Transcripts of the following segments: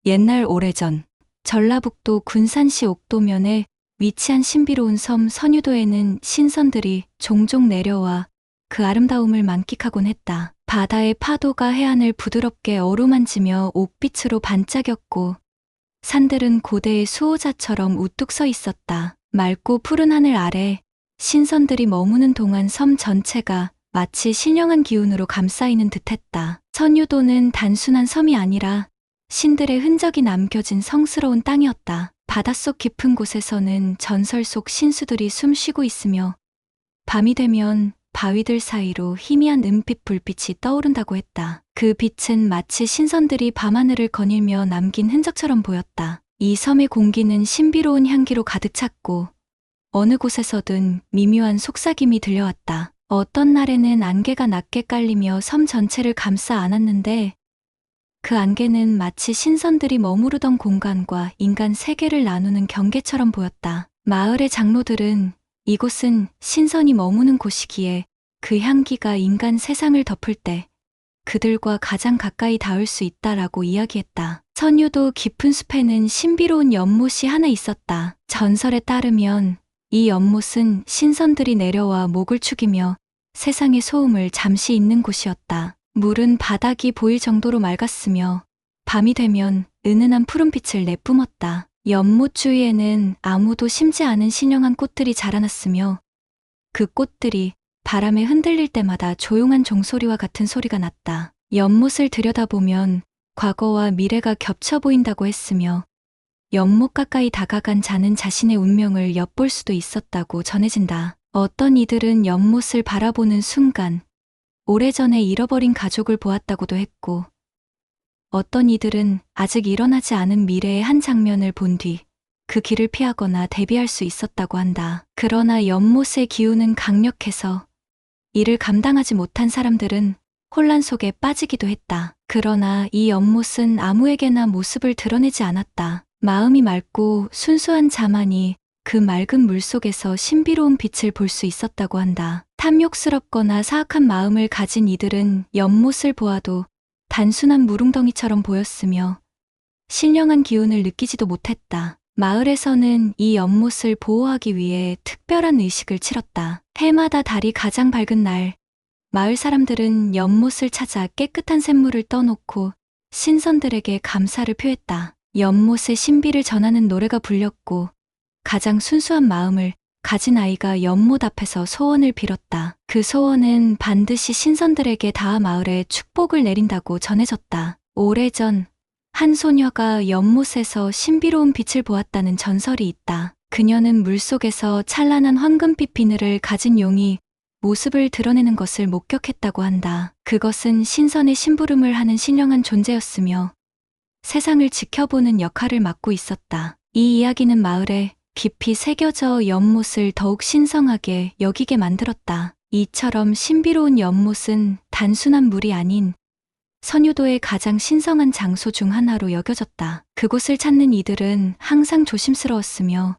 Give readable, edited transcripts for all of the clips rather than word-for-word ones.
옛날 오래전 전라북도 군산시 옥도면에 위치한 신비로운 섬 선유도에는 신선들이 종종 내려와 그 아름다움을 만끽하곤 했다. 바다의 파도가 해안을 부드럽게 어루만지며 옥빛으로 반짝였고 산들은 고대의 수호자처럼 우뚝 서 있었다. 맑고 푸른 하늘 아래 신선들이 머무는 동안 섬 전체가 마치 신령한 기운으로 감싸이는 듯했다. 선유도는 단순한 섬이 아니라 신들의 흔적이 남겨진 성스러운 땅이었다. 바닷속 깊은 곳에서는 전설 속 신수들이 숨쉬고 있으며 밤이 되면 바위들 사이로 희미한 은빛 불빛이 떠오른다고 했다. 그 빛은 마치 신선들이 밤하늘을 거닐며 남긴 흔적처럼 보였다. 이 섬의 공기는 신비로운 향기로 가득 찼고 어느 곳에서든 미묘한 속삭임이 들려왔다. 어떤 날에는 안개가 낮게 깔리며 섬 전체를 감싸 안았는데 그 안개는 마치 신선들이 머무르던 공간과 인간 세계를 나누는 경계처럼 보였다. 마을의 장로들은 이곳은 신선이 머무는 곳이기에 그 향기가 인간 세상을 덮을 때 그들과 가장 가까이 닿을 수 있다라고 이야기했다. 선유도 깊은 숲에는 신비로운 연못이 하나 있었다. 전설에 따르면 이 연못은 신선들이 내려와 목을 축이며 세상의 소음을 잠시 잊는 곳이었다. 물은 바닥이 보일 정도로 맑았으며 밤이 되면 은은한 푸른빛을 내뿜었다. 연못 주위에는 아무도 심지 않은 신령한 꽃들이 자라났으며 그 꽃들이 바람에 흔들릴 때마다 조용한 종소리와 같은 소리가 났다. 연못을 들여다보면 과거와 미래가 겹쳐 보인다고 했으며 연못 가까이 다가간 자는 자신의 운명을 엿볼 수도 있었다고 전해진다. 어떤 이들은 연못을 바라보는 순간 오래전에 잃어버린 가족을 보았다고도 했고 어떤 이들은 아직 일어나지 않은 미래의 한 장면을 본 뒤 그 길을 피하거나 대비할 수 있었다고 한다. 그러나 연못의 기운은 강력해서 이를 감당하지 못한 사람들은 혼란 속에 빠지기도 했다. 그러나 이 연못은 아무에게나 모습을 드러내지 않았다. 마음이 맑고 순수한 자만이 그 맑은 물속에서 신비로운 빛을 볼 수 있었다고 한다. 탐욕스럽거나 사악한 마음을 가진 이들은 연못을 보아도 단순한 물웅덩이처럼 보였으며 신령한 기운을 느끼지도 못했다. 마을에서는 이 연못을 보호하기 위해 특별한 의식을 치렀다. 해마다 달이 가장 밝은 날, 마을 사람들은 연못을 찾아 깨끗한 샘물을 떠놓고 신선들에게 감사를 표했다. 연못의 신비를 전하는 노래가 불렸고 가장 순수한 마음을 가진 아이가 연못 앞에서 소원을 빌었다. 그 소원은 반드시 신선들에게 닿아 마을에 축복을 내린다고 전해졌다. 오래전 한 소녀가 연못에서 신비로운 빛을 보았다는 전설이 있다. 그녀는 물속에서 찬란한 황금빛 비늘을 가진 용이 모습을 드러내는 것을 목격했다고 한다. 그것은 신선의 심부름을 하는 신령한 존재였으며 세상을 지켜보는 역할을 맡고 있었다. 이 이야기는 마을에 깊이 새겨져 연못을 더욱 신성하게 여기게 만들었다. 이처럼 신비로운 연못은 단순한 물이 아닌 선유도의 가장 신성한 장소 중 하나로 여겨졌다. 그곳을 찾는 이들은 항상 조심스러웠으며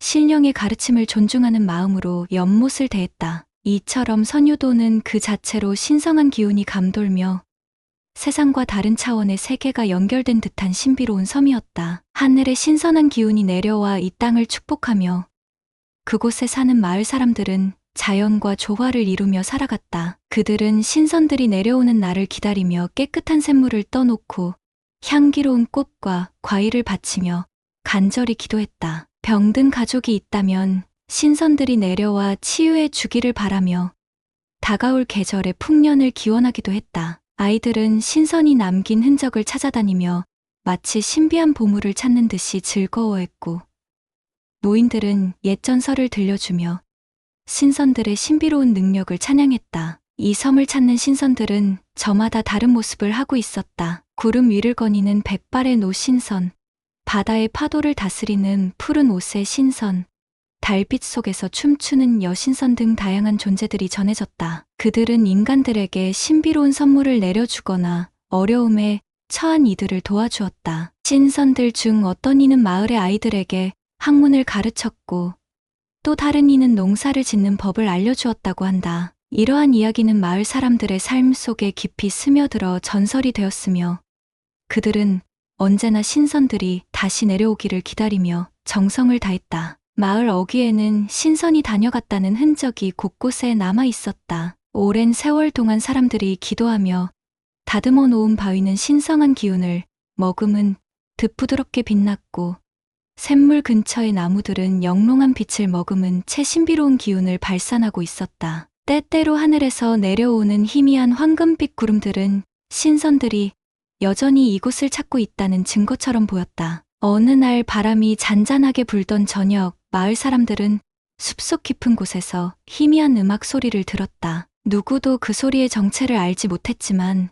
신령의 가르침을 존중하는 마음으로 연못을 대했다. 이처럼 선유도는 그 자체로 신성한 기운이 감돌며 세상과 다른 차원의 세계가 연결된 듯한 신비로운 섬이었다. 하늘의 신선한 기운이 내려와 이 땅을 축복하며 그곳에 사는 마을 사람들은 자연과 조화를 이루며 살아갔다. 그들은 신선들이 내려오는 날을 기다리며 깨끗한 샘물을 떠놓고 향기로운 꽃과 과일을 바치며 간절히 기도했다. 병든 가족이 있다면 신선들이 내려와 치유해 주기를 바라며 다가올 계절의 풍년을 기원하기도 했다. 아이들은 신선이 남긴 흔적을 찾아다니며 마치 신비한 보물을 찾는 듯이 즐거워했고 노인들은 옛 전설을 들려주며 신선들의 신비로운 능력을 찬양했다. 이 섬을 찾는 신선들은 저마다 다른 모습을 하고 있었다. 구름 위를 거니는 백발의 노신선, 바다의 파도를 다스리는 푸른 옷의 신선, 달빛 속에서 춤추는 여신선 등 다양한 존재들이 전해졌다. 그들은 인간들에게 신비로운 선물을 내려주거나 어려움에 처한 이들을 도와주었다. 신선들 중 어떤 이는 마을의 아이들에게 학문을 가르쳤고 또 다른 이는 농사를 짓는 법을 알려주었다고 한다. 이러한 이야기는 마을 사람들의 삶 속에 깊이 스며들어 전설이 되었으며 그들은 언제나 신선들이 다시 내려오기를 기다리며 정성을 다했다. 마을 어귀에는 신선이 다녀갔다는 흔적이 곳곳에 남아 있었다. 오랜 세월 동안 사람들이 기도하며 다듬어 놓은 바위는 신성한 기운을 머금은 듯 부드럽게 빛났고, 샘물 근처의 나무들은 영롱한 빛을 머금은 채 신비로운 기운을 발산하고 있었다. 때때로 하늘에서 내려오는 희미한 황금빛 구름들은 신선들이 여전히 이곳을 찾고 있다는 증거처럼 보였다. 어느 날 바람이 잔잔하게 불던 저녁, 마을 사람들은 숲속 깊은 곳에서 희미한 음악 소리를 들었다. 누구도 그 소리의 정체를 알지 못했지만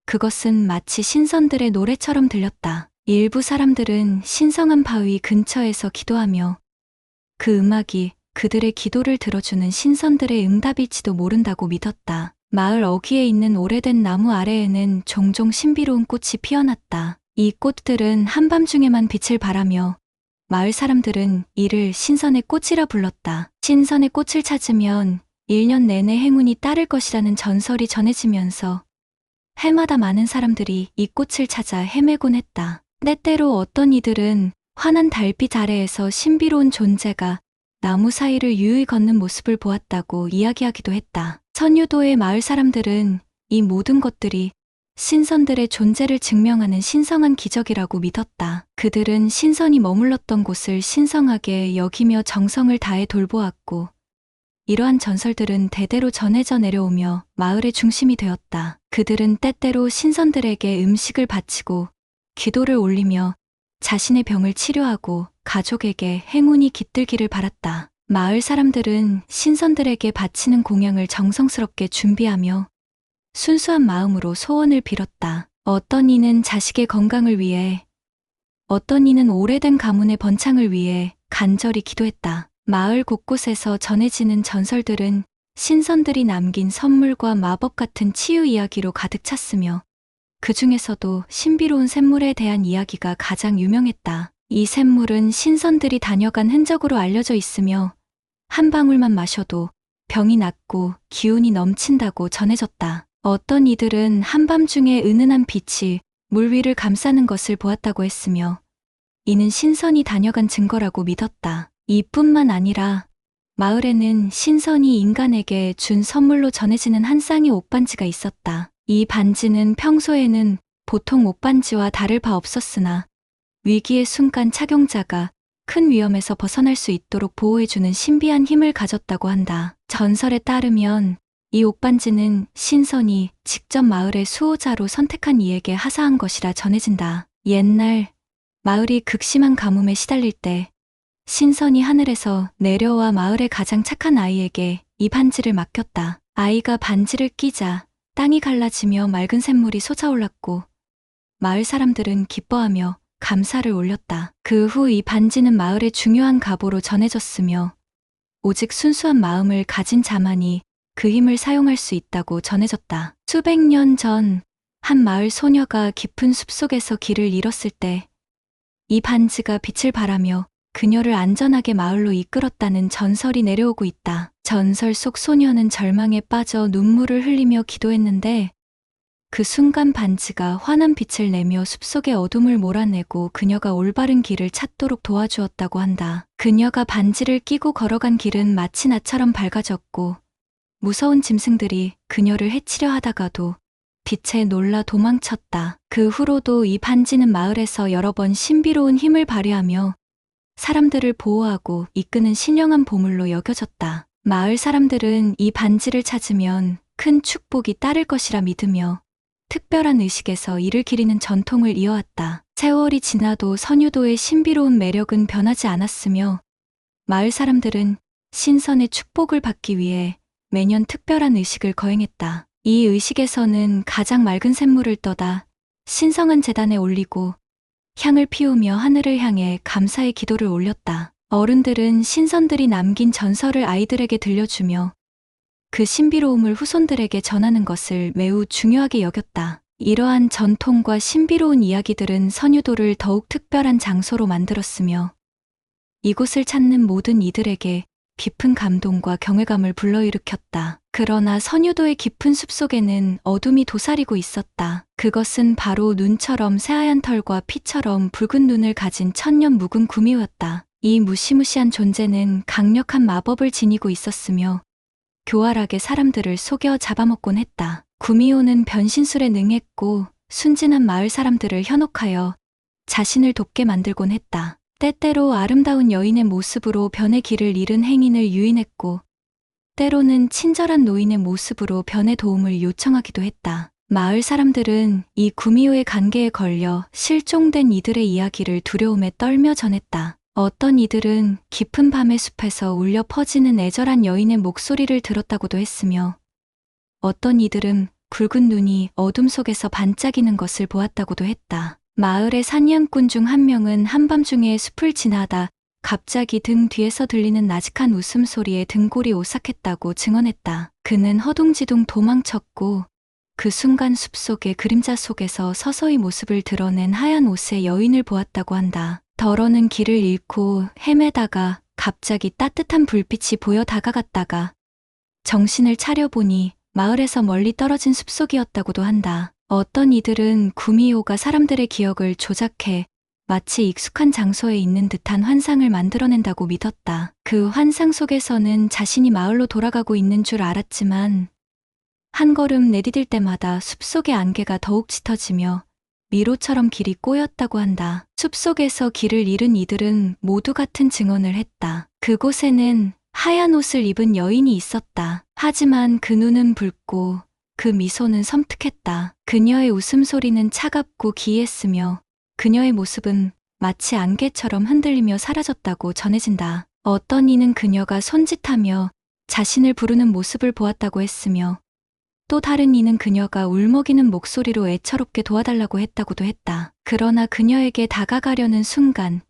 그것은 마치 신선들의 노래처럼 들렸다. 일부 사람들은 신성한 바위 근처에서 기도하며 그 음악이 그들의 기도를 들어주는 신선들의 응답일지도 모른다고 믿었다. 마을 어귀에 있는 오래된 나무 아래에는 종종 신비로운 꽃이 피어났다. 이 꽃들은 한밤중에만 빛을 발하며 마을 사람들은 이를 신선의 꽃이라 불렀다. 신선의 꽃을 찾으면 1년 내내 행운이 따를 것이라는 전설이 전해지면서 해마다 많은 사람들이 이 꽃을 찾아 헤매곤 했다. 때때로 어떤 이들은 환한 달빛 아래에서 신비로운 존재가 나무 사이를 유유히 걷는 모습을 보았다고 이야기하기도 했다. 선유도의 마을 사람들은 이 모든 것들이 신선들의 존재를 증명하는 신성한 기적이라고 믿었다. 그들은 신선이 머물렀던 곳을 신성하게 여기며 정성을 다해 돌보았고, 이러한 전설들은 대대로 전해져 내려오며 마을의 중심이 되었다. 그들은 때때로 신선들에게 음식을 바치고 기도를 올리며 자신의 병을 치료하고 가족에게 행운이 깃들기를 바랐다. 마을 사람들은 신선들에게 바치는 공양을 정성스럽게 준비하며 순수한 마음으로 소원을 빌었다. 어떤 이는 자식의 건강을 위해, 어떤 이는 오래된 가문의 번창을 위해 간절히 기도했다. 마을 곳곳에서 전해지는 전설들은 신선들이 남긴 선물과 마법 같은 치유 이야기로 가득 찼으며, 그 중에서도 신비로운 샘물에 대한 이야기가 가장 유명했다. 이 샘물은 신선들이 다녀간 흔적으로 알려져 있으며 한 방울만 마셔도 병이 낫고 기운이 넘친다고 전해졌다. 어떤 이들은 한밤중에 은은한 빛이 물 위를 감싸는 것을 보았다고 했으며 이는 신선이 다녀간 증거라고 믿었다. 이뿐만 아니라 마을에는 신선이 인간에게 준 선물로 전해지는 한 쌍의 옷반지가 있었다. 이 반지는 평소에는 보통 옷반지와 다를 바 없었으나 위기의 순간 착용자가 큰 위험에서 벗어날 수 있도록 보호해주는 신비한 힘을 가졌다고 한다. 전설에 따르면 이 옷반지는 신선이 직접 마을의 수호자로 선택한 이에게 하사한 것이라 전해진다. 옛날 마을이 극심한 가뭄에 시달릴 때 신선이 하늘에서 내려와 마을의 가장 착한 아이에게 이 반지를 맡겼다. 아이가 반지를 끼자 땅이 갈라지며 맑은 샘물이 솟아올랐고 마을 사람들은 기뻐하며 감사를 올렸다. 그 후 이 반지는 마을의 중요한 갑오로 전해졌으며 오직 순수한 마음을 가진 자만이 그 힘을 사용할 수 있다고 전해졌다. 수백 년 전 한 마을 소녀가 깊은 숲속에서 길을 잃었을 때 이 반지가 빛을 발하며 그녀를 안전하게 마을로 이끌었다는 전설이 내려오고 있다. 전설 속 소녀는 절망에 빠져 눈물을 흘리며 기도했는데 그 순간 반지가 환한 빛을 내며 숲속의 어둠을 몰아내고 그녀가 올바른 길을 찾도록 도와주었다고 한다. 그녀가 반지를 끼고 걸어간 길은 마치 나처럼 밝아졌고 무서운 짐승들이 그녀를 해치려 하다가도 빛에 놀라 도망쳤다. 그 후로도 이 반지는 마을에서 여러 번 신비로운 힘을 발휘하며 사람들을 보호하고 이끄는 신령한 보물로 여겨졌다. 마을 사람들은 이 반지를 찾으면 큰 축복이 따를 것이라 믿으며 특별한 의식에서 이를 기리는 전통을 이어왔다. 세월이 지나도 선유도의 신비로운 매력은 변하지 않았으며 마을 사람들은 신선의 축복을 받기 위해 매년 특별한 의식을 거행했다. 이 의식에서는 가장 맑은 샘물을 떠다 신성한 제단에 올리고 향을 피우며 하늘을 향해 감사의 기도를 올렸다. 어른들은 신선들이 남긴 전설을 아이들에게 들려주며 그 신비로움을 후손들에게 전하는 것을 매우 중요하게 여겼다. 이러한 전통과 신비로운 이야기들은 선유도를 더욱 특별한 장소로 만들었으며 이곳을 찾는 모든 이들에게 깊은 감동과 경외감을 불러일으켰다. 그러나 선유도의 깊은 숲속에는 어둠이 도사리고 있었다. 그것은 바로 눈처럼 새하얀 털과 피처럼 붉은 눈을 가진 천년 묵은 구미호였다. 이 무시무시한 존재는 강력한 마법을 지니고 있었으며 교활하게 사람들을 속여 잡아먹곤 했다. 구미호는 변신술에 능했고 순진한 마을 사람들을 현혹하여 자신을 돕게 만들곤 했다. 때때로 아름다운 여인의 모습으로 변의 길을 잃은 행인을 유인했고 때로는 친절한 노인의 모습으로 변의 도움을 요청하기도 했다. 마을 사람들은 이 구미호의 관계에 걸려 실종된 이들의 이야기를 두려움에 떨며 전했다. 어떤 이들은 깊은 밤의 숲에서 울려 퍼지는 애절한 여인의 목소리를 들었다고도 했으며 어떤 이들은 붉은 눈이 어둠 속에서 반짝이는 것을 보았다고도 했다. 마을의 사냥꾼 중 한 명은 한밤중에 숲을 지나다 갑자기 등 뒤에서 들리는 나직한 웃음소리에 등골이 오싹했다고 증언했다. 그는 허둥지둥 도망쳤고 그 순간 숲속의 그림자 속에서 서서히 모습을 드러낸 하얀 옷의 여인을 보았다고 한다. 더러는 길을 잃고 헤매다가 갑자기 따뜻한 불빛이 보여 다가갔다가 정신을 차려보니 마을에서 멀리 떨어진 숲속이었다고도 한다. 어떤 이들은 구미호가 사람들의 기억을 조작해 마치 익숙한 장소에 있는 듯한 환상을 만들어낸다고 믿었다. 그 환상 속에서는 자신이 마을로 돌아가고 있는 줄 알았지만 한 걸음 내디딜 때마다 숲속의 안개가 더욱 짙어지며 미로처럼 길이 꼬였다고 한다. 숲속에서 길을 잃은 이들은 모두 같은 증언을 했다. 그곳에는 하얀 옷을 입은 여인이 있었다. 하지만 그 눈은 붉고 그 미소는 섬뜩했다. 그녀의 웃음소리는 차갑고 기이했으며 그녀의 모습은 마치 안개처럼 흔들리며 사라졌다고 전해진다. 어떤 이는 그녀가 손짓하며 자신을 부르는 모습을 보았다고 했으며 또 다른 이는 그녀가 울먹이는 목소리로 애처롭게 도와달라고 했다고도 했다. 그러나 그녀에게 다가가려는 순간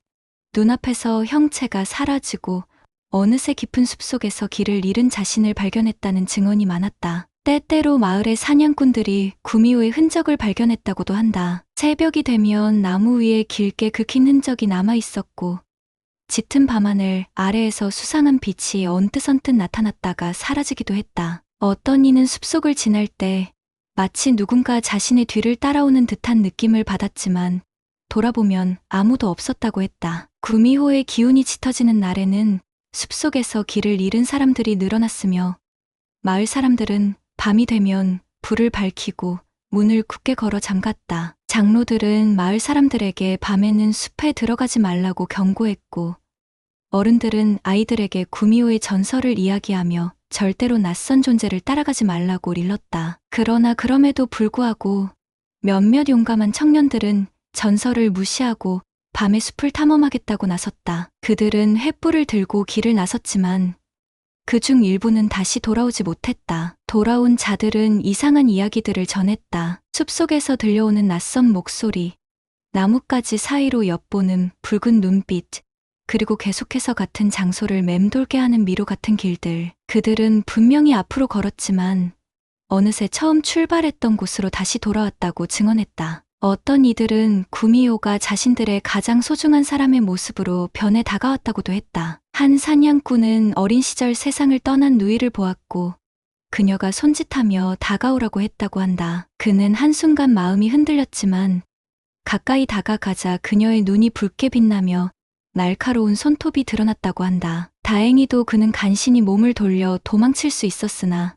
눈앞에서 형체가 사라지고 어느새 깊은 숲속에서 길을 잃은 자신을 발견했다는 증언이 많았다. 때때로 마을의 사냥꾼들이 구미호의 흔적을 발견했다고도 한다. 새벽이 되면 나무 위에 길게 긁힌 흔적이 남아 있었고 짙은 밤하늘 아래에서 수상한 빛이 언뜻언뜻 나타났다가 사라지기도 했다. 어떤 이는 숲속을 지날 때 마치 누군가 자신의 뒤를 따라오는 듯한 느낌을 받았지만 돌아보면 아무도 없었다고 했다. 구미호의 기운이 짙어지는 날에는 숲속에서 길을 잃은 사람들이 늘어났으며 마을 사람들은 밤이 되면 불을 밝히고 문을 굳게 걸어 잠갔다. 장로들은 마을 사람들에게 밤에는 숲에 들어가지 말라고 경고했고 어른들은 아이들에게 구미호의 전설을 이야기하며 절대로 낯선 존재를 따라가지 말라고 일렀다. 그러나 그럼에도 불구하고 몇몇 용감한 청년들은 전설을 무시하고 밤의 숲을 탐험하겠다고 나섰다. 그들은 횃불을 들고 길을 나섰지만 그중 일부는 다시 돌아오지 못했다. 돌아온 자들은 이상한 이야기들을 전했다. 숲속에서 들려오는 낯선 목소리, 나뭇가지 사이로 엿보는 붉은 눈빛, 그리고 계속해서 같은 장소를 맴돌게 하는 미로 같은 길들. 그들은 분명히 앞으로 걸었지만 어느새 처음 출발했던 곳으로 다시 돌아왔다고 증언했다. 어떤 이들은 구미호가 자신들의 가장 소중한 사람의 모습으로 변해 다가왔다고도 했다. 한 사냥꾼은 어린 시절 세상을 떠난 누이를 보았고 그녀가 손짓하며 다가오라고 했다고 한다. 그는 한순간 마음이 흔들렸지만 가까이 다가가자 그녀의 눈이 붉게 빛나며 날카로운 손톱이 드러났다고 한다. 다행히도 그는 간신히 몸을 돌려 도망칠 수 있었으나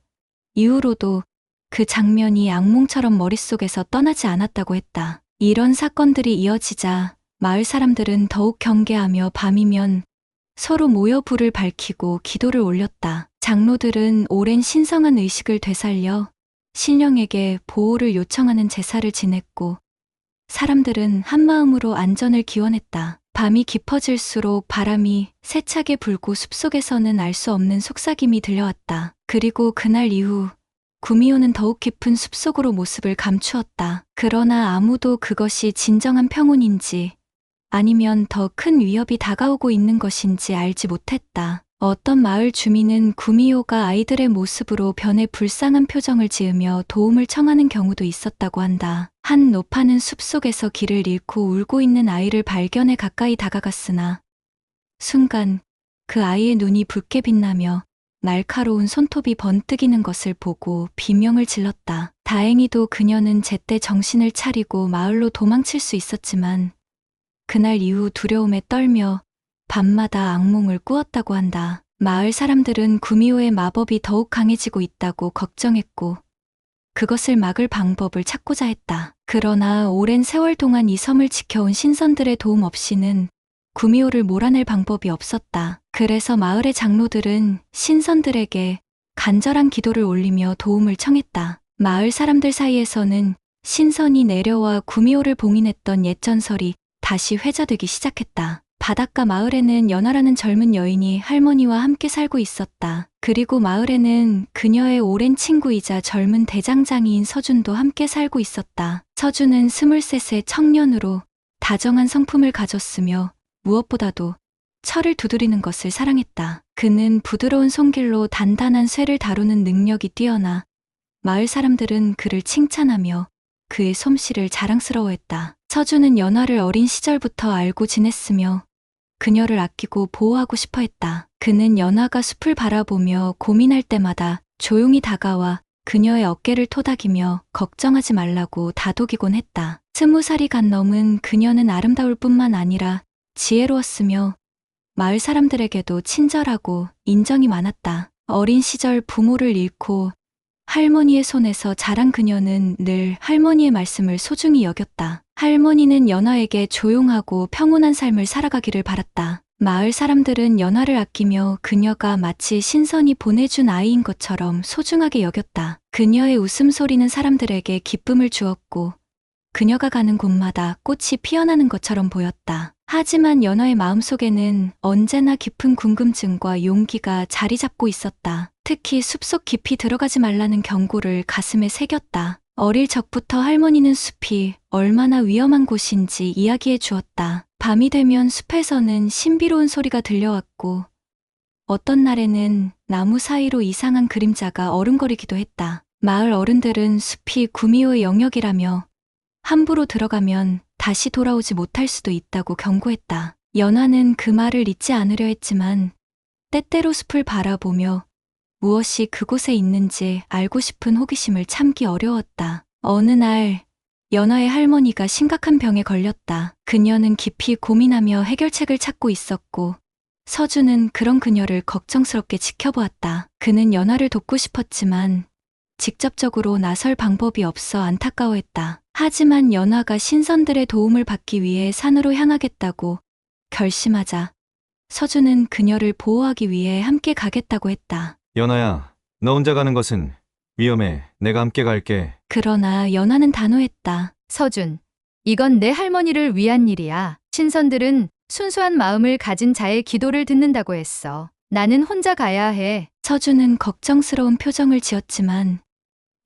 이후로도 그 장면이 악몽처럼 머릿속에서 떠나지 않았다고 했다. 이런 사건들이 이어지자 마을 사람들은 더욱 경계하며 밤이면 서로 모여 불을 밝히고 기도를 올렸다. 장로들은 오랜 신성한 의식을 되살려 신령에게 보호를 요청하는 제사를 지냈고 사람들은 한마음으로 안전을 기원했다. 밤이 깊어질수록 바람이 세차게 불고 숲속에서는 알 수 없는 속삭임이 들려왔다. 그리고 그날 이후 구미호는 더욱 깊은 숲속으로 모습을 감추었다. 그러나 아무도 그것이 진정한 평온인지 아니면 더 큰 위협이 다가오고 있는 것인지 알지 못했다. 어떤 마을 주민은 구미호가 아이들의 모습으로 변해 불쌍한 표정을 지으며 도움을 청하는 경우도 있었다고 한다. 한 노파는 숲속에서 길을 잃고 울고 있는 아이를 발견해 가까이 다가갔으나 순간 그 아이의 눈이 붉게 빛나며 날카로운 손톱이 번뜩이는 것을 보고 비명을 질렀다. 다행히도 그녀는 제때 정신을 차리고 마을로 도망칠 수 있었지만 그날 이후 두려움에 떨며 밤마다 악몽을 꾸었다고 한다. 마을 사람들은 구미호의 마법이 더욱 강해지고 있다고 걱정했고 그것을 막을 방법을 찾고자 했다. 그러나 오랜 세월 동안 이 섬을 지켜온 신선들의 도움 없이는 구미호를 몰아낼 방법이 없었다. 그래서 마을의 장로들은 신선들에게 간절한 기도를 올리며 도움을 청했다. 마을 사람들 사이에서는 신선이 내려와 구미호를 봉인했던 옛 전설이 다시 회자되기 시작했다. 바닷가 마을에는 연화라는 젊은 여인이 할머니와 함께 살고 있었다. 그리고 마을에는 그녀의 오랜 친구이자 젊은 대장장이인 서준도 함께 살고 있었다. 서준은 23세 청년으로 다정한 성품을 가졌으며 무엇보다도 철을 두드리는 것을 사랑했다. 그는 부드러운 손길로 단단한 쇠를 다루는 능력이 뛰어나 마을 사람들은 그를 칭찬하며 그의 솜씨를 자랑스러워했다. 서준은 연화를 어린 시절부터 알고 지냈으며 그녀를 아끼고 보호하고 싶어 했다. 그는 연화가 숲을 바라보며 고민할 때마다 조용히 다가와 그녀의 어깨를 토닥이며 걱정하지 말라고 다독이곤 했다. 20살이 간 넘은 그녀는 아름다울 뿐만 아니라 지혜로웠으며 마을 사람들에게도 친절하고 인정이 많았다. 어린 시절 부모를 잃고 할머니의 손에서 자란 그녀는 늘 할머니의 말씀을 소중히 여겼다. 할머니는 연화에게 조용하고 평온한 삶을 살아가기를 바랐다. 마을 사람들은 연화를 아끼며 그녀가 마치 신선이 보내준 아이인 것처럼 소중하게 여겼다. 그녀의 웃음소리는 사람들에게 기쁨을 주었고 그녀가 가는 곳마다 꽃이 피어나는 것처럼 보였다. 하지만 연화의 마음속에는 언제나 깊은 궁금증과 용기가 자리 잡고 있었다. 특히 숲속 깊이 들어가지 말라는 경고를 가슴에 새겼다. 어릴 적부터 할머니는 숲이 얼마나 위험한 곳인지 이야기해 주었다. 밤이 되면 숲에서는 신비로운 소리가 들려왔고 어떤 날에는 나무 사이로 이상한 그림자가 어른거리기도 했다. 마을 어른들은 숲이 구미호의 영역이라며 함부로 들어가면 다시 돌아오지 못할 수도 있다고 경고했다. 연화는 그 말을 잊지 않으려 했지만 때때로 숲을 바라보며 무엇이 그곳에 있는지 알고 싶은 호기심을 참기 어려웠다. 어느 날 연화의 할머니가 심각한 병에 걸렸다. 그녀는 깊이 고민하며 해결책을 찾고 있었고 서준은 그런 그녀를 걱정스럽게 지켜보았다. 그는 연화를 돕고 싶었지만 직접적으로 나설 방법이 없어 안타까워했다. 하지만 연화가 신선들의 도움을 받기 위해 산으로 향하겠다고 결심하자 서준은 그녀를 보호하기 위해 함께 가겠다고 했다. 연아야, 너 혼자 가는 것은 위험해. 내가 함께 갈게. 그러나 연화는 단호했다. 서준, 이건 내 할머니를 위한 일이야. 신선들은 순수한 마음을 가진 자의 기도를 듣는다고 했어. 나는 혼자 가야 해. 서준은 걱정스러운 표정을 지었지만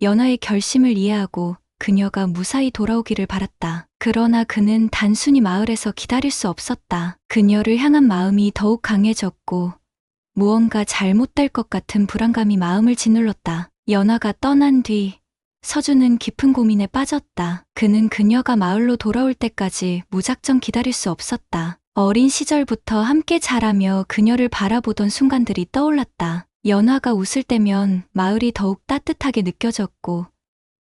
연화의 결심을 이해하고 그녀가 무사히 돌아오기를 바랐다. 그러나 그는 단순히 마을에서 기다릴 수 없었다. 그녀를 향한 마음이 더욱 강해졌고 무언가 잘못될 것 같은 불안감이 마음을 짓눌렀다. 연화가 떠난 뒤 서준은 깊은 고민에 빠졌다. 그는 그녀가 마을로 돌아올 때까지 무작정 기다릴 수 없었다. 어린 시절부터 함께 자라며 그녀를 바라보던 순간들이 떠올랐다. 연화가 웃을 때면 마을이 더욱 따뜻하게 느껴졌고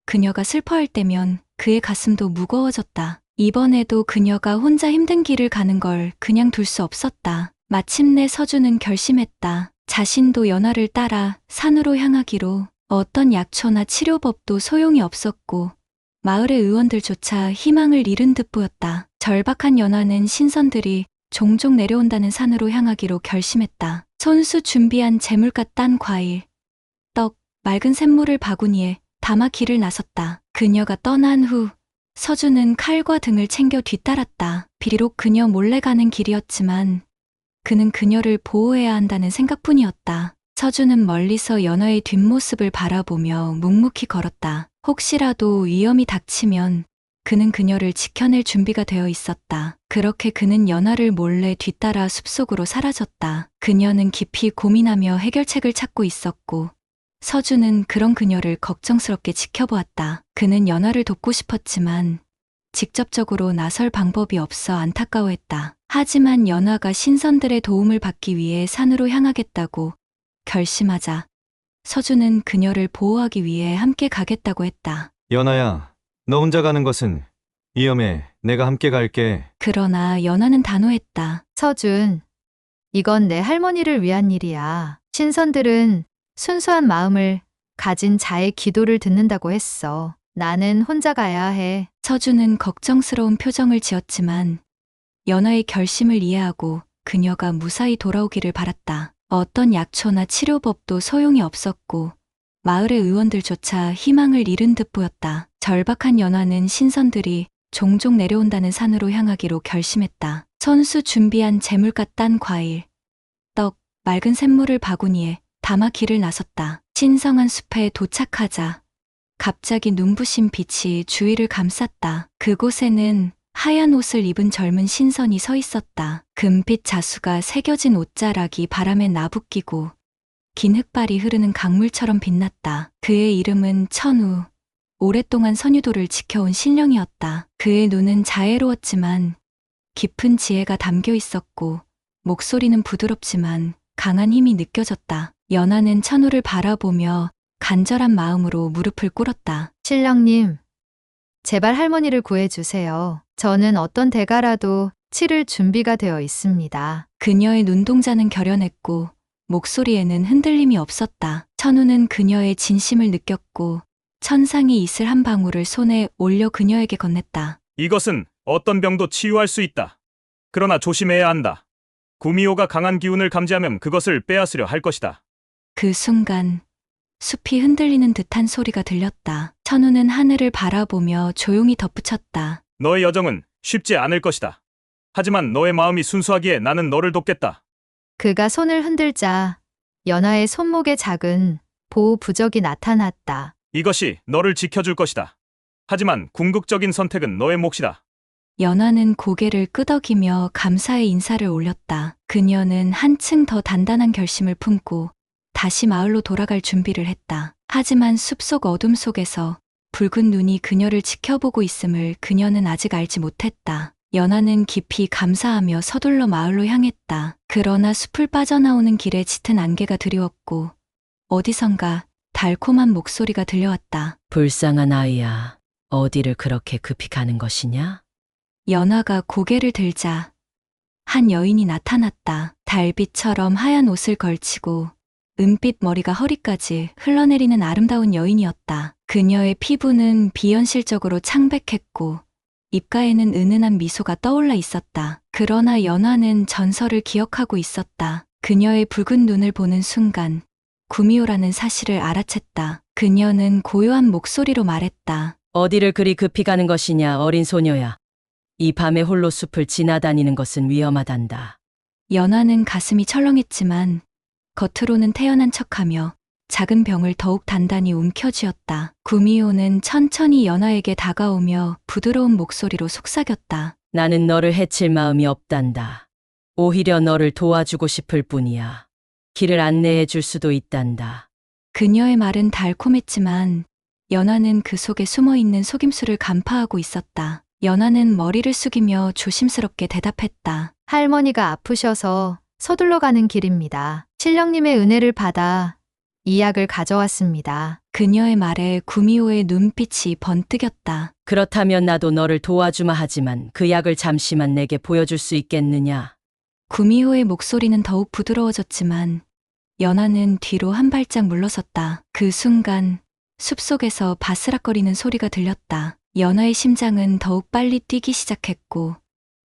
그녀가 슬퍼할 때면 그의 가슴도 무거워졌다. 이번에도 그녀가 혼자 힘든 길을 가는 걸 그냥 둘 수 없었다. 마침내 서준은 결심했다. 자신도 연화를 따라 산으로 향하기로. 어떤 약초나 치료법도 소용이 없었고 마을의 의원들조차 희망을 잃은 듯 보였다. 절박한 연화는 신선들이 종종 내려온다는 산으로 향하기로 결심했다. 손수 준비한 재물가 딴 과일, 떡, 맑은 샘물을 바구니에 담아 길을 나섰다. 그녀가 떠난 후 서준은 칼과 등을 챙겨 뒤따랐다. 비록 그녀 몰래 가는 길이었지만 그는 그녀를 보호해야 한다는 생각뿐이었다. 서준은 멀리서 연화의 뒷모습을 바라보며 묵묵히 걸었다. 혹시라도 위험이 닥치면 그는 그녀를 지켜낼 준비가 되어 있었다. 그렇게 그는 연화를 몰래 뒤따라 숲속으로 사라졌다. 그녀는 깊이 고민하며 해결책을 찾고 있었고 서준은 그런 그녀를 걱정스럽게 지켜보았다. 그는 연화를 돕고 싶었지만 직접적으로 나설 방법이 없어 안타까워했다. 하지만 연화가 신선들의 도움을 받기 위해 산으로 향하겠다고 결심하자 서준은 그녀를 보호하기 위해 함께 가겠다고 했다. 연아야, 너 혼자 가는 것은 위험해. 내가 함께 갈게. 그러나 연화는 단호했다. 서준, 이건 내 할머니를 위한 일이야. 신선들은 순수한 마음을 가진 자의 기도를 듣는다고 했어. 나는 혼자 가야 해. 서준은 걱정스러운 표정을 지었지만 연화의 결심을 이해하고 그녀가 무사히 돌아오기를 바랐다. 어떤 약초나 치료법도 소용이 없었고 마을의 의원들조차 희망을 잃은 듯 보였다. 절박한 연화는 신선들이 종종 내려온다는 산으로 향하기로 결심했다. 손수 준비한 재물과 딴 과일, 떡, 맑은 샘물을 바구니에 담아 길을 나섰다. 신성한 숲에 도착하자 갑자기 눈부신 빛이 주위를 감쌌다. 그곳에는 하얀 옷을 입은 젊은 신선이 서 있었다. 금빛 자수가 새겨진 옷자락이 바람에 나부끼고 긴 흙발이 흐르는 강물처럼 빛났다. 그의 이름은 천우. 오랫동안 선유도를 지켜온 신령이었다. 그의 눈은 자애로웠지만 깊은 지혜가 담겨 있었고 목소리는 부드럽지만 강한 힘이 느껴졌다. 연하는 천우를 바라보며 간절한 마음으로 무릎을 꿇었다. 신령님, 제발 할머니를 구해주세요. 저는 어떤 대가라도 치를 준비가 되어 있습니다. 그녀의 눈동자는 결연했고 목소리에는 흔들림이 없었다. 천우는 그녀의 진심을 느꼈고 천상의 이슬 한 방울을 손에 올려 그녀에게 건넸다. 이것은 어떤 병도 치유할 수 있다. 그러나 조심해야 한다. 구미호가 강한 기운을 감지하면 그것을 빼앗으려 할 것이다. 그 순간 숲이 흔들리는 듯한 소리가 들렸다. 천우는 하늘을 바라보며 조용히 덧붙였다. 너의 여정은 쉽지 않을 것이다. 하지만 너의 마음이 순수하기에 나는 너를 돕겠다. 그가 손을 흔들자 연하의 손목에 작은 보호 부적이 나타났다. 이것이 너를 지켜줄 것이다. 하지만 궁극적인 선택은 너의 몫이다. 연하는 고개를 끄덕이며 감사의 인사를 올렸다. 그녀는 한층 더 단단한 결심을 품고 다시 마을로 돌아갈 준비를 했다. 하지만 숲속 어둠 속에서 붉은 눈이 그녀를 지켜보고 있음을 그녀는 아직 알지 못했다. 연하는 깊이 감사하며 서둘러 마을로 향했다. 그러나 숲을 빠져나오는 길에 짙은 안개가 드리웠고 어디선가 달콤한 목소리가 들려왔다. 불쌍한 아이야. 어디를 그렇게 급히 가는 것이냐? 연하가 고개를 들자 한 여인이 나타났다. 달빛처럼 하얀 옷을 걸치고 은빛 머리가 허리까지 흘러내리는 아름다운 여인이었다. 그녀의 피부는 비현실적으로 창백했고 입가에는 은은한 미소가 떠올라 있었다. 그러나 연하는 전설을 기억하고 있었다. 그녀의 붉은 눈을 보는 순간 구미호라는 사실을 알아챘다. 그녀는 고요한 목소리로 말했다. 어디를 그리 급히 가는 것이냐, 어린 소녀야. 이 밤에 홀로 숲을 지나다니는 것은 위험하단다. 연하는 가슴이 철렁했지만 겉으로는 태연한 척하며 작은 병을 더욱 단단히 움켜쥐었다. 구미호는 천천히 연하에게 다가오며 부드러운 목소리로 속삭였다. 나는 너를 해칠 마음이 없단다. 오히려 너를 도와주고 싶을 뿐이야. 길을 안내해 줄 수도 있단다. 그녀의 말은 달콤했지만 연하는 그 속에 숨어있는 속임수를 간파하고 있었다. 연하는 머리를 숙이며 조심스럽게 대답했다. 할머니가 아프셔서 서둘러 가는 길입니다. 신령님의 은혜를 받아 이 약을 가져왔습니다. 그녀의 말에 구미호의 눈빛이 번뜩였다. 그렇다면 나도 너를 도와주마 하지만 그 약을 잠시만 내게 보여줄 수 있겠느냐? 구미호의 목소리는 더욱 부드러워졌지만 연하는 뒤로 한 발짝 물러섰다. 그 순간 숲속에서 바스락거리는 소리가 들렸다. 연하의 심장은 더욱 빨리 뛰기 시작했고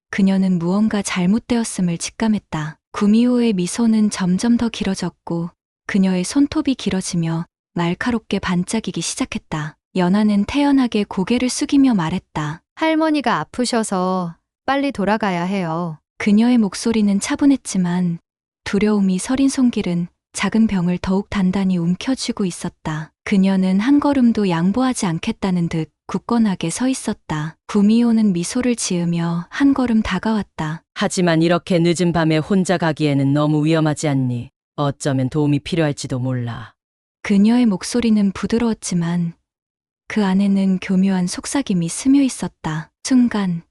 그녀는 무언가 잘못되었음을 직감했다. 구미호의 미소는 점점 더 길어졌고 그녀의 손톱이 길어지며 날카롭게 반짝이기 시작했다. 연하는 태연하게 고개를 숙이며 말했다. 할머니가 아프셔서 빨리 돌아가야 해요. 그녀의 목소리는 차분했지만 두려움이 서린 손길은 작은 병을 더욱 단단히 움켜쥐고 있었다. 그녀는 한 걸음도 양보하지 않겠다는 듯 굳건하게 서 있었다. 구미호는 미소를 지으며 한 걸음 다가왔다. 하지만 이렇게 늦은 밤에 혼자 가기에는 너무 위험하지 않니? 어쩌면 도움이 필요할지도 몰라. 그녀의 목소리는 부드러웠지만 그 안에는 교묘한 속삭임이 스며 있었다. 순간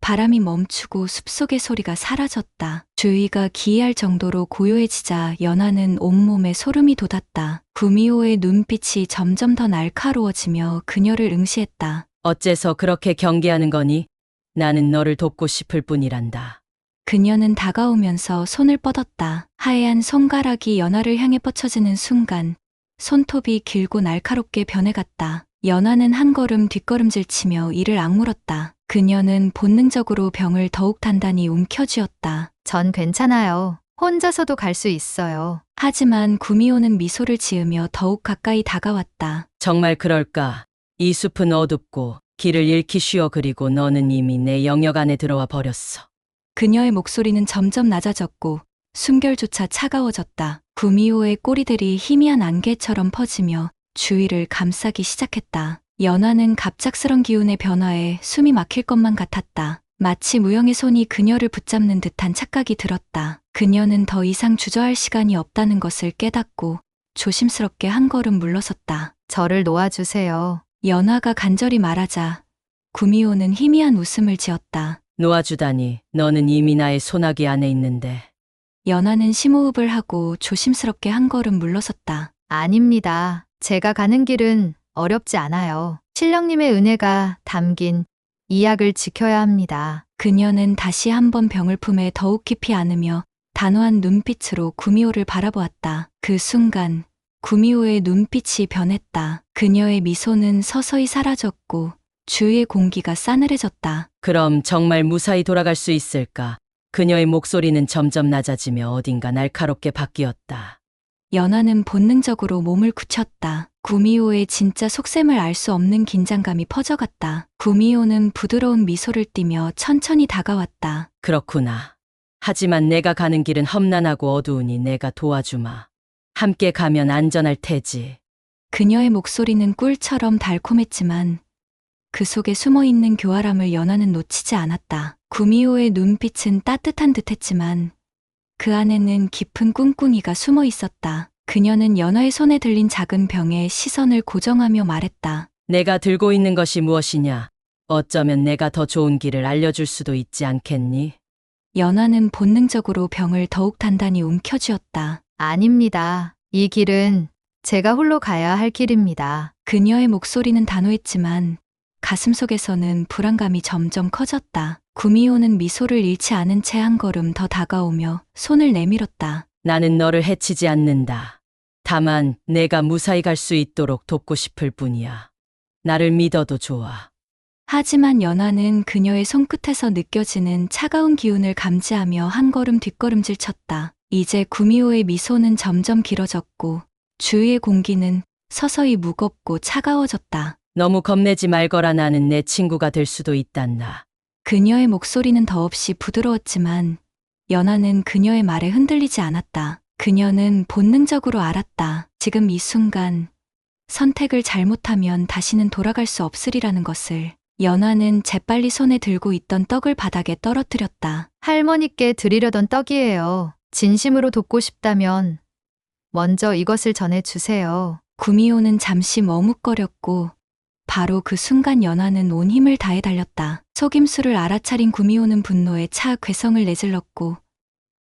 바람이 멈추고 숲속의 소리가 사라졌다. 주위가 기이할 정도로 고요해지자 연하는 온몸에 소름이 돋았다. 구미호의 눈빛이 점점 더 날카로워지며 그녀를 응시했다. 어째서 그렇게 경계하는 거니? 나는 너를 돕고 싶을 뿐이란다. 그녀는 다가오면서 손을 뻗었다. 하얀 손가락이 연하를 향해 뻗쳐지는 순간 손톱이 길고 날카롭게 변해갔다. 연하는 한 걸음 뒷걸음질 치며 이를 악물었다. 그녀는 본능적으로 병을 더욱 단단히 움켜쥐었다. 전 괜찮아요. 혼자서도 갈 수 있어요. 하지만 구미호는 미소를 지으며 더욱 가까이 다가왔다. 정말 그럴까? 이 숲은 어둡고 길을 잃기 쉬워. 그리고 너는 이미 내 영역 안에 들어와 버렸어. 그녀의 목소리는 점점 낮아졌고 숨결조차 차가워졌다. 구미호의 꼬리들이 희미한 안개처럼 퍼지며 주위를 감싸기 시작했다. 연하는 갑작스런 기운의 변화에 숨이 막힐 것만 같았다. 마치 무형의 손이 그녀를 붙잡는 듯한 착각이 들었다. 그녀는 더 이상 주저할 시간이 없다는 것을 깨닫고 조심스럽게 한 걸음 물러섰다. 저를 놓아주세요. 연하가 간절히 말하자 구미호는 희미한 웃음을 지었다. 놓아주다니. 너는 이미 나의 소나기 안에 있는데. 연하는 심호흡을 하고 조심스럽게 한 걸음 물러섰다. 아닙니다. 제가 가는 길은 어렵지 않아요. 신령님의 은혜가 담긴 이 약을 지켜야 합니다. 그녀는 다시 한번 병을 품에 더욱 깊이 안으며 단호한 눈빛으로 구미호를 바라보았다. 그 순간 구미호의 눈빛이 변했다. 그녀의 미소는 서서히 사라졌고 주위의 공기가 싸늘해졌다. 그럼 정말 무사히 돌아갈 수 있을까? 그녀의 목소리는 점점 낮아지며 어딘가 날카롭게 바뀌었다. 연하는 본능적으로 몸을 굳혔다. 구미호의 진짜 속셈을 알 수 없는 긴장감이 퍼져갔다. 구미호는 부드러운 미소를 띠며 천천히 다가왔다. 그렇구나. 하지만 내가 가는 길은 험난하고 어두우니 내가 도와주마. 함께 가면 안전할 테지. 그녀의 목소리는 꿀처럼 달콤했지만 그 속에 숨어있는 교활함을 연하는 놓치지 않았다. 구미호의 눈빛은 따뜻한 듯했지만 그 안에는 깊은 꿍꿍이가 숨어 있었다. 그녀는 연하의 손에 들린 작은 병에 시선을 고정하며 말했다. 내가 들고 있는 것이 무엇이냐? 어쩌면 내가 더 좋은 길을 알려줄 수도 있지 않겠니? 연하는 본능적으로 병을 더욱 단단히 움켜쥐었다. 아닙니다. 이 길은 제가 홀로 가야 할 길입니다. 그녀의 목소리는 단호했지만 가슴속에서는 불안감이 점점 커졌다. 구미호는 미소를 잃지 않은 채 한 걸음 더 다가오며 손을 내밀었다. 나는 너를 해치지 않는다. 다만 내가 무사히 갈 수 있도록 돕고 싶을 뿐이야. 나를 믿어도 좋아. 하지만 연하는 그녀의 손끝에서 느껴지는 차가운 기운을 감지하며 한 걸음 뒷걸음질 쳤다. 이제 구미호의 미소는 점점 길어졌고 주위의 공기는 서서히 무겁고 차가워졌다. 너무 겁내지 말거라. 나는 내 친구가 될 수도 있단다. 그녀의 목소리는 더없이 부드러웠지만 연하는 그녀의 말에 흔들리지 않았다. 그녀는 본능적으로 알았다. 지금 이 순간 선택을 잘못하면 다시는 돌아갈 수 없으리라는 것을. 연하는 재빨리 손에 들고 있던 떡을 바닥에 떨어뜨렸다. 할머니께 드리려던 떡이에요. 진심으로 돕고 싶다면 먼저 이것을 전해주세요. 구미호는 잠시 머뭇거렸고 바로 그 순간 연하는 온 힘을 다해 달렸다. 속임수를 알아차린 구미호는 분노에 차 괴성을 내질렀고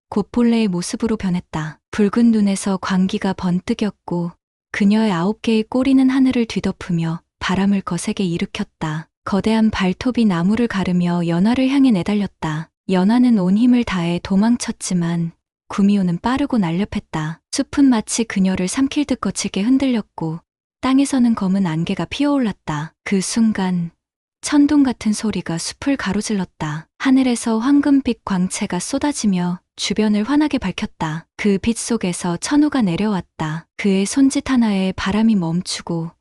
곧 본래의 모습으로 변했다. 붉은 눈에서 광기가 번뜩였고 그녀의 9개의 꼬리는 하늘을 뒤덮으며 바람을 거세게 일으켰다. 거대한 발톱이 나무를 가르며 연하를 향해 내달렸다. 연하는 온 힘을 다해 도망쳤지만 구미호는 빠르고 날렵했다. 숲은 마치 그녀를 삼킬 듯 거칠게 흔들렸고 땅에서는 검은 안개가 피어올랐다. 그 순간 천둥 같은 소리가 숲을 가로질렀다. 하늘에서 황금빛 광채가 쏟아지며 주변을 환하게 밝혔다. 그 빛 속에서 천우가 내려왔다. 그의 손짓 하나에 바람이 멈추고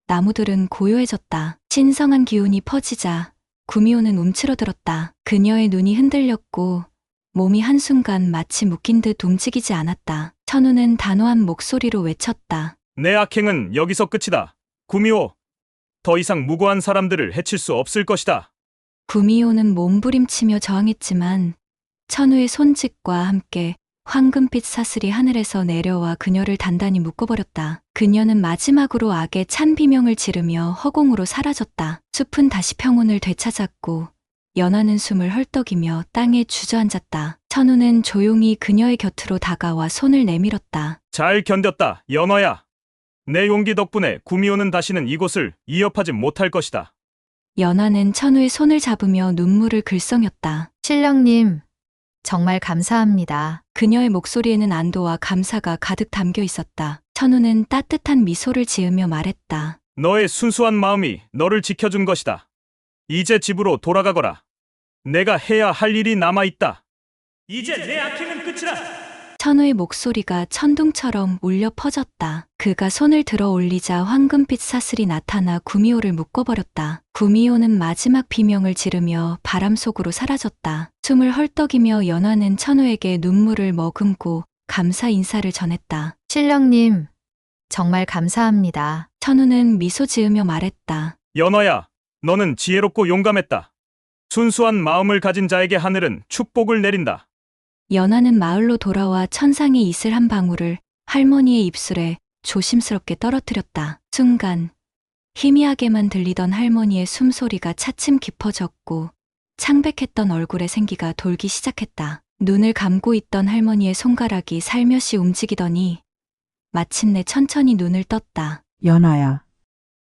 나무들은 고요해졌다. 신성한 기운이 퍼지자 구미호는 움츠러들었다. 그녀의 눈이 흔들렸고 몸이 한순간 마치 묶인 듯 움직이지 않았다. 천우는 단호한 목소리로 외쳤다. 내 악행은 여기서 끝이다. 구미호, 더 이상 무고한 사람들을 해칠 수 없을 것이다. 구미호는 몸부림치며 저항했지만 천우의 손짓과 함께 황금빛 사슬이 하늘에서 내려와 그녀를 단단히 묶어버렸다. 그녀는 마지막으로 악의 찬 비명을 지르며 허공으로 사라졌다. 숲은 다시 평온을 되찾았고 연하는 숨을 헐떡이며 땅에 주저앉았다. 천우는 조용히 그녀의 곁으로 다가와 손을 내밀었다. 잘 견뎠다, 연어야. 내 용기 덕분에 구미호는 다시는 이곳을 위협하지 못할 것이다. 연하는 천우의 손을 잡으며 눈물을 글썽였다. 신령님, 정말 감사합니다. 그녀의 목소리에는 안도와 감사가 가득 담겨 있었다. 천우는 따뜻한 미소를 지으며 말했다. 너의 순수한 마음이 너를 지켜준 것이다. 이제 집으로 돌아가거라. 내가 해야 할 일이 남아있다. 이제 내 악행은 끝이다. 천우의 목소리가 천둥처럼 울려 퍼졌다. 그가 손을 들어 올리자 황금빛 사슬이 나타나 구미호를 묶어버렸다. 구미호는 마지막 비명을 지르며 바람 속으로 사라졌다. 숨을 헐떡이며 연화는 천우에게 눈물을 머금고 감사 인사를 전했다. 신령님, 정말 감사합니다. 천우는 미소 지으며 말했다. 연어야, 너는 지혜롭고 용감했다. 순수한 마음을 가진 자에게 하늘은 축복을 내린다. 연화는 마을로 돌아와 천상의 이슬 한 방울을 할머니의 입술에 조심스럽게 떨어뜨렸다. 순간 희미하게만 들리던 할머니의 숨소리가 차츰 깊어졌고 창백했던 얼굴에 생기가 돌기 시작했다. 눈을 감고 있던 할머니의 손가락이 살며시 움직이더니 마침내 천천히 눈을 떴다. 연아야,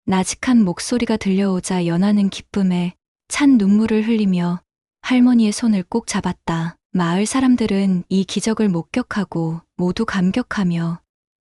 나직한 목소리가 들려오자 연하는 기쁨에 찬 눈물을 흘리며 할머니의 손을 꼭 잡았다. 마을 사람들은 이 기적을 목격하고 모두 감격하며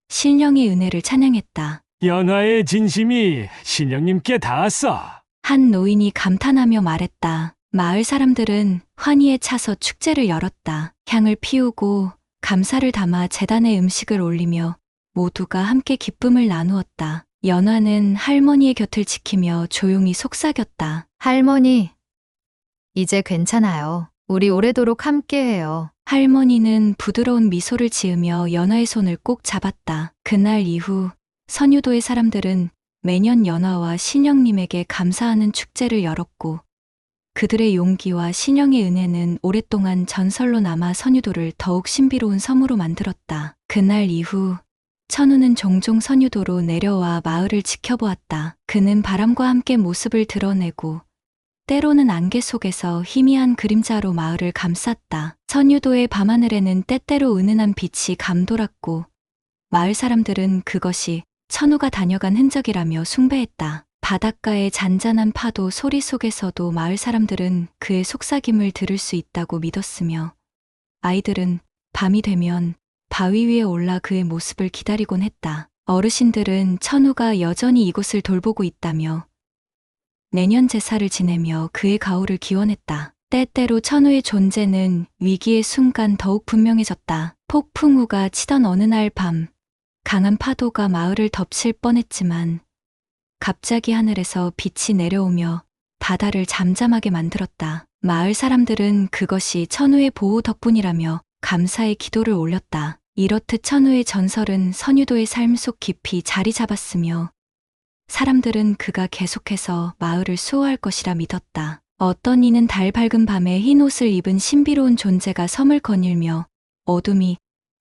신령의 은혜를 찬양했다. 연하의 진심이 신령님께 닿았어. 한 노인이 감탄하며 말했다. 마을 사람들은 환희에 차서 축제를 열었다. 향을 피우고 감사를 담아 제단에 음식을 올리며 모두가 함께 기쁨을 나누었다. 연화는 할머니의 곁을 지키며 조용히 속삭였다. 할머니, 이제 괜찮아요. 우리 오래도록 함께해요. 할머니는 부드러운 미소를 지으며 연화의 손을 꼭 잡았다. 그날 이후 선유도의 사람들은 매년 연화와 신령님에게 감사하는 축제를 열었고 그들의 용기와 신령의 은혜는 오랫동안 전설로 남아 선유도를 더욱 신비로운 섬으로 만들었다. 그날 이후 천우는 종종 선유도로 내려와 마을을 지켜보았다. 그는 바람과 함께 모습을 드러내고 때로는 안개 속에서 희미한 그림자로 마을을 감쌌다. 선유도의 밤하늘에는 때때로 은은한 빛이 감돌았고 마을 사람들은 그것이 천우가 다녀간 흔적이라며 숭배했다. 바닷가의 잔잔한 파도 소리 속에서도 마을 사람들은 그의 속삭임을 들을 수 있다고 믿었으며 아이들은 밤이 되면 바위 위에 올라 그의 모습을 기다리곤 했다. 어르신들은 천우가 여전히 이곳을 돌보고 있다며 내년 제사를 지내며 그의 가호를 기원했다. 때때로 천우의 존재는 위기의 순간 더욱 분명해졌다. 폭풍우가 치던 어느 날 밤, 강한 파도가 마을을 덮칠 뻔했지만 갑자기 하늘에서 빛이 내려오며 바다를 잠잠하게 만들었다. 마을 사람들은 그것이 천우의 보호 덕분이라며 감사의 기도를 올렸다. 이렇듯 천우의 전설은 선유도의 삶 속 깊이 자리 잡았으며 사람들은 그가 계속해서 마을을 수호할 것이라 믿었다. 어떤 이는 달 밝은 밤에 흰 옷을 입은 신비로운 존재가 섬을 거닐며 어둠이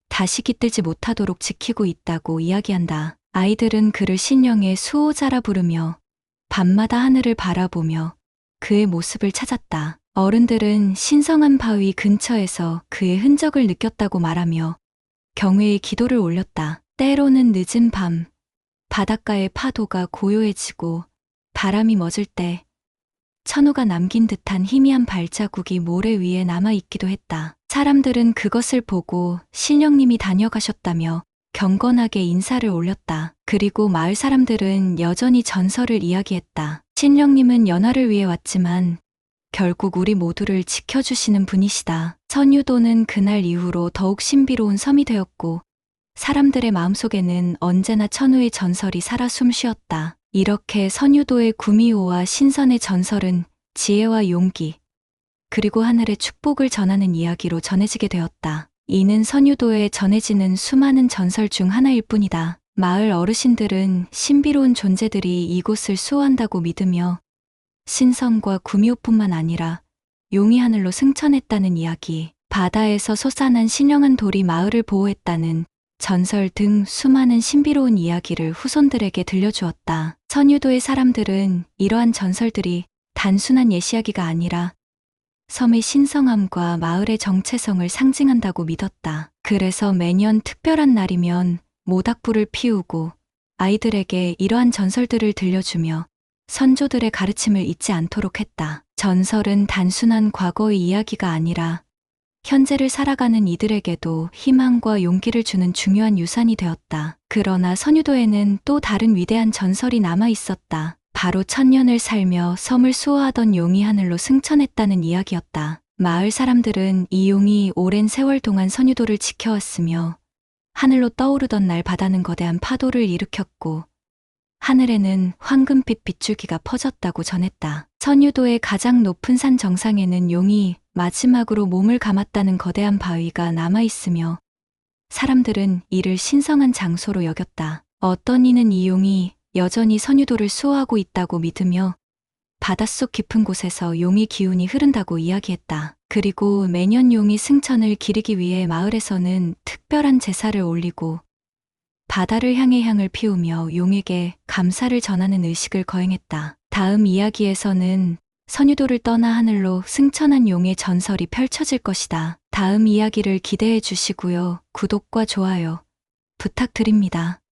다시 깃들지 못하도록 지키고 있다고 이야기한다. 아이들은 그를 신령의 수호자라 부르며 밤마다 하늘을 바라보며 그의 모습을 찾았다. 어른들은 신성한 바위 근처에서 그의 흔적을 느꼈다고 말하며 경외의 기도를 올렸다. 때로는 늦은 밤, 바닷가의 파도가 고요해지고 바람이 멎을 때 천우가 남긴 듯한 희미한 발자국이 모래 위에 남아있기도 했다. 사람들은 그것을 보고 신령님이 다녀가셨다며 경건하게 인사를 올렸다. 그리고 마을 사람들은 여전히 전설을 이야기했다. 신령님은 연화를 위해 왔지만 결국 우리 모두를 지켜주시는 분이시다. 선유도는 그날 이후로 더욱 신비로운 섬이 되었고 사람들의 마음속에는 언제나 천우의 전설이 살아 숨쉬었다. 이렇게 선유도의 구미호와 신선의 전설은 지혜와 용기, 그리고 하늘의 축복을 전하는 이야기로 전해지게 되었다. 이는 선유도에 전해지는 수많은 전설 중 하나일 뿐이다. 마을 어르신들은 신비로운 존재들이 이곳을 수호한다고 믿으며 신선과 구미호뿐만 아니라 용이 하늘로 승천했다는 이야기, 바다에서 솟아난 신령한 돌이 마을을 보호했다는 전설 등 수많은 신비로운 이야기를 후손들에게 들려주었다. 선유도의 사람들은 이러한 전설들이 단순한 예시이야기가 아니라 섬의 신성함과 마을의 정체성을 상징한다고 믿었다. 그래서 매년 특별한 날이면 모닥불을 피우고 아이들에게 이러한 전설들을 들려주며 선조들의 가르침을 잊지 않도록 했다. 전설은 단순한 과거의 이야기가 아니라 현재를 살아가는 이들에게도 희망과 용기를 주는 중요한 유산이 되었다. 그러나 선유도에는 또 다른 위대한 전설이 남아 있었다. 바로 천년을 살며 섬을 수호하던 용이 하늘로 승천했다는 이야기였다. 마을 사람들은 이 용이 오랜 세월 동안 선유도를 지켜왔으며 하늘로 떠오르던 날 바다는 거대한 파도를 일으켰고 하늘에는 황금빛 빗줄기가 퍼졌다고 전했다. 선유도의 가장 높은 산 정상에는 용이 마지막으로 몸을 감았다는 거대한 바위가 남아있으며 사람들은 이를 신성한 장소로 여겼다. 어떤 이는 이 용이 여전히 선유도를 수호하고 있다고 믿으며 바닷속 깊은 곳에서 용의 기운이 흐른다고 이야기했다. 그리고 매년 용이 승천을 기리기 위해 마을에서는 특별한 제사를 올리고 바다를 향해 향을 피우며 용에게 감사를 전하는 의식을 거행했다. 다음 이야기에서는 선유도를 떠나 하늘로 승천한 용의 전설이 펼쳐질 것이다. 다음 이야기를 기대해 주시고요. 구독과 좋아요 부탁드립니다.